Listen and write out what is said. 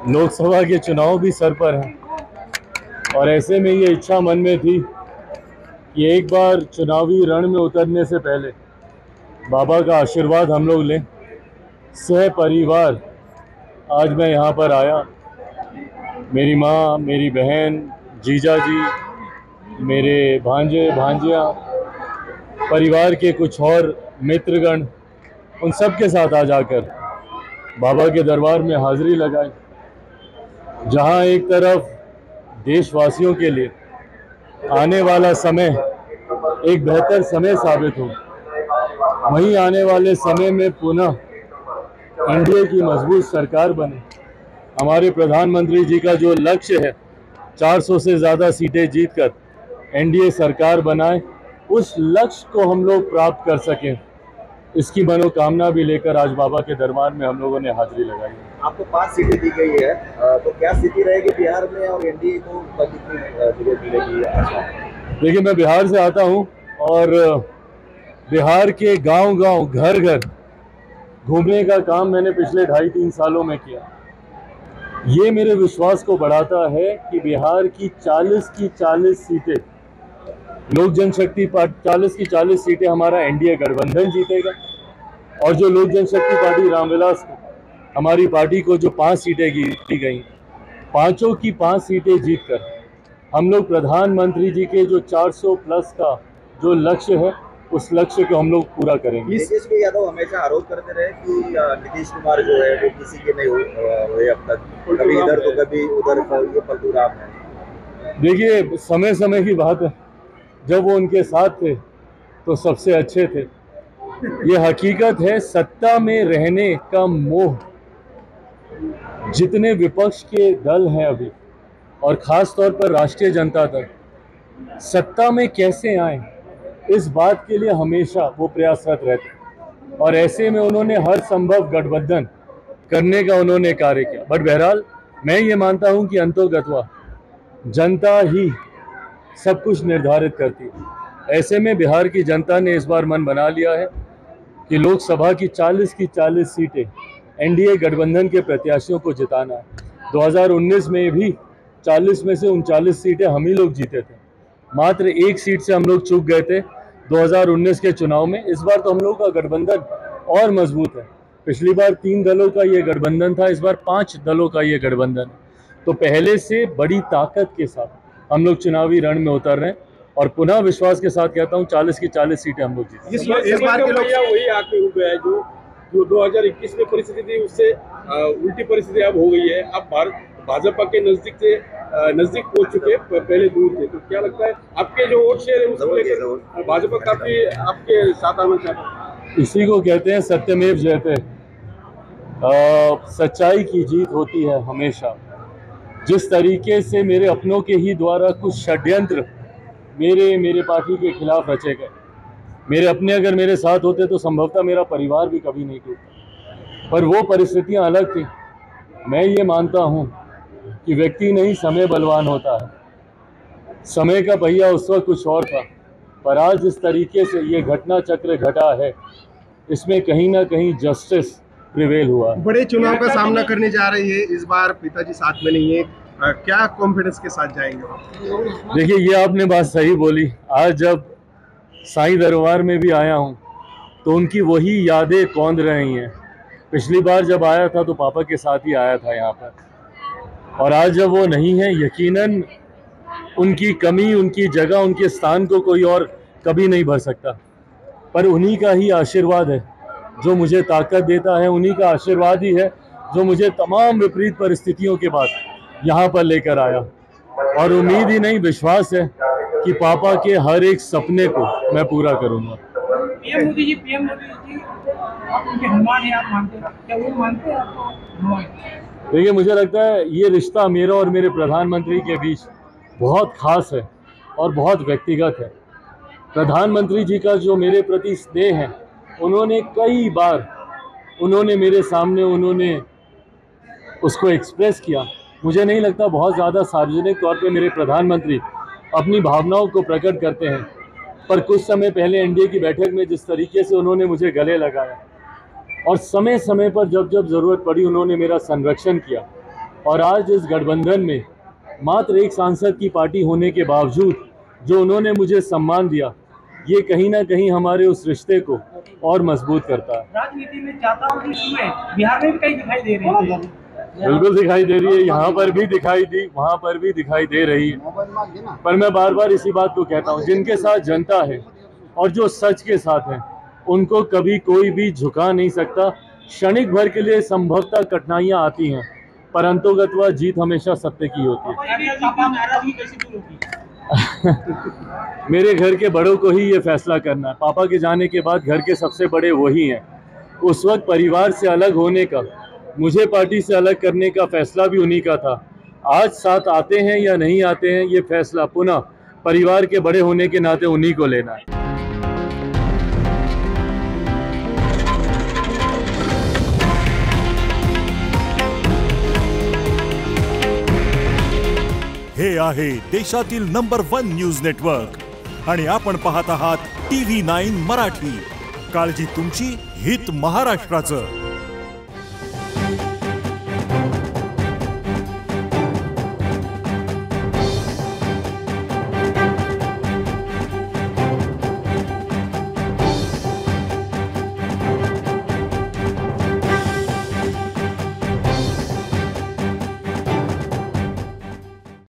लोकसभा के चुनाव भी सर पर हैं और ऐसे में ये इच्छा मन में थी कि एक बार चुनावी रण में उतरने से पहले बाबा का आशीर्वाद हम लोग लें। सह परिवार आज मैं यहाँ पर आया। मेरी माँ, मेरी बहन, जीजा जी, मेरे भांजे भांजियाँ, परिवार के कुछ और मित्रगण, उन सब के साथ आज आकर बाबा के दरबार में हाजिरी लगाई। जहाँ एक तरफ देशवासियों के लिए आने वाला समय एक बेहतर समय साबित हो, वहीं आने वाले समय में पुनः एनडीए की मजबूत सरकार बने। हमारे प्रधानमंत्री जी का जो लक्ष्य है 400 से ज़्यादा सीटें जीतकर एनडीए सरकार बनाए, उस लक्ष्य को हम लोग प्राप्त कर सकें, इसकी मनोकामना भी लेकर आज बाबा के दरबार में हम लोगों ने हाजिरी लगाई। आपको 5 सीटें दी गई है, तो क्या स्थिति रहेगी बिहार में और एनडीए को कितनी सीटें मिलेगी? देखिए, मैं बिहार से आता हूं और बिहार के गांव-गांव, घर-घर घूमने का काम मैंने पिछले 2.5-3 सालों में किया। ये मेरे विश्वास को बढ़ाता है कि बिहार की 40 की 40 सीटें लोक जनशक्ति पार्टी, 40 की 40 सीटें हमारा एनडीए गठबंधन जीतेगा। और जो लोक जनशक्ति पार्टी रामविलास हमारी पार्टी को जो 5 सीटें दी गई, 5 की 5 सीटें जीतकर हम लोग प्रधानमंत्री जी के जो 400 प्लस का जो लक्ष्य है, उस लक्ष्य को हम लोग पूरा करेंगे। तेजस्वी यादव हमेशा आरोप करते रहे कि नीतीश कुमार जो है वो किसी के नहीं हुए अब तक, कभी इधर तो कभी उधर, ये फालतू राम है। देखिए, समय समय की बात है, जब वो उनके साथ थे तो सबसे अच्छे थे। ये हकीकत है, सत्ता में रहने का मोह जितने विपक्ष के दल हैं अभी, और ख़ास तौर पर राष्ट्रीय जनता दल, सत्ता में कैसे आए, इस बात के लिए हमेशा वो प्रयासरत रहते और ऐसे में उन्होंने हर संभव गठबंधन करने का उन्होंने कार्य किया। बट बहरहाल मैं ये मानता हूँ कि अंतोगत्वा जनता ही सब कुछ निर्धारित करती है। ऐसे में बिहार की जनता ने इस बार मन बना लिया है कि लोकसभा की 40 सीटें एनडीए गठबंधन के प्रत्याशियों को जिताना है। 2019 में भी 40 में से 39 सीटें हम ही लोग जीते थे, मात्र 1 सीट से हम लोग चूक गए थे 2019 के चुनाव में। इस बार तो हम लोग का गठबंधन और मजबूत है। पिछली बार 3 दलों का ये गठबंधन था, इस बार 5 दलों का ये गठबंधन है। तो पहले से बड़ी ताकत के साथ हम लोग चुनावी रण में उतर रहे हैं और पुनः विश्वास के साथ कहता हूं 40 की 40 सीटें हम लोग जीतेंगे। इस बार के लोग वही आके रुक गया है जो 2021 में परिस्थिति थी, उससे उल्टी परिस्थिति अब हो गई है। अब भाजपा के नजदीक पहुंच चुके, पहले दूर थे। तो क्या लगता है आपके जो वोट शेयर है उसको लेकर भाजपा काफी आपके साथ आना चाहते हैं? इसी को कहते हैं सत्यमेव जयते। सच्चाई की जीत होती है हमेशा। जिस तरीके से मेरे अपनों के ही द्वारा कुछ षड्यंत्र मेरे पार्टी के खिलाफ रचे गए, मेरे अपने अगर मेरे साथ होते तो संभवतः मेरा परिवार भी कभी नहीं टूटता, पर वो परिस्थितियां अलग थी। मैं ये मानता हूं कि व्यक्ति नहीं, समय बलवान होता है। समय का पहिया उस वक्त कुछ और था, पर आज जिस तरीके से ये घटना चक्र घटा है, इसमें कहीं ना कहीं जस्टिस प्रिवेल हुआ। बड़े चुनाव का सामना करने जा रही है इस बार, पिताजी साथ में नहीं है, क्या कॉन्फिडेंस के साथ जाएंगे? देखिए, ये आपने बात सही बोली। आज जब साईं दरबार में भी आया हूँ तो उनकी वही यादें कौंध रही हैं। पिछली बार जब आया था तो पापा के साथ ही आया था यहाँ पर, और आज जब वो नहीं है, यकीनन उनकी कमी, उनकी जगह, उनके स्थान को कोई और कभी नहीं भर सकता। पर उन्हीं का ही आशीर्वाद है जो मुझे ताकत देता है, उन्हीं का आशीर्वाद ही है जो मुझे तमाम विपरीत परिस्थितियों के बाद यहाँ पर लेकर आया। और उम्मीद ही नहीं, विश्वास है कि पापा के हर एक सपने को मैं पूरा करूँगा। पीएम मोदी जी आप उनके हनुमान हैं, आप मानते हैं? क्या वो मानते हैं आपको? देखिए, मुझे लगता है ये रिश्ता मेरा और मेरे प्रधानमंत्री के बीच बहुत खास है और बहुत व्यक्तिगत है। प्रधानमंत्री जी का जो मेरे प्रति स्नेह है, उन्होंने कई बार मेरे सामने उसको एक्सप्रेस किया। मुझे नहीं लगता बहुत ज़्यादा सार्वजनिक तौर पे मेरे प्रधानमंत्री अपनी भावनाओं को प्रकट करते हैं, पर कुछ समय पहले एनडीए की बैठक में जिस तरीके से उन्होंने मुझे गले लगाया और समय समय पर जब जब ज़रूरत पड़ी उन्होंने मेरा संरक्षण किया और आज इस गठबंधन में मात्र एक सांसद की पार्टी होने के बावजूद जो उन्होंने मुझे सम्मान दिया, ये कहीं ना कहीं हमारे उस रिश्ते को और मजबूत करता है। राजनीति में जाताओं की सुबह बिहार में भी कहीं दिखाई दे रही है। बिल्कुल दिखाई दे रही है, यहाँ पर भी दिखाई दी, वहाँ पर भी दिखाई दे रही है। पर मैं बार बार इसी बात को कहता हूँ, जिनके साथ जनता है और जो सच के साथ है, उनको कभी कोई भी झुका नहीं सकता। क्षणिक भर के लिए संभवतः कठिनाइयाँ आती हैं, पर अंतोगत्वा जीत हमेशा सत्य की होती है। मेरे घर के बड़ों को ही ये फैसला करना है। पापा के जाने के बाद घर के सबसे बड़े वही हैं। उस वक्त परिवार से अलग होने का, मुझे पार्टी से अलग करने का फैसला भी उन्हीं का था। आज साथ आते हैं या नहीं आते हैं, ये फैसला पुनः परिवार के बड़े होने के नाते उन्हीं को लेना है। हे आहे देशातील नंबर 1 न्यूज नेटवर्क आणि आपण पाहत आहात TV9 मराठी। काळजी तुमची, हित महाराष्ट्राचं।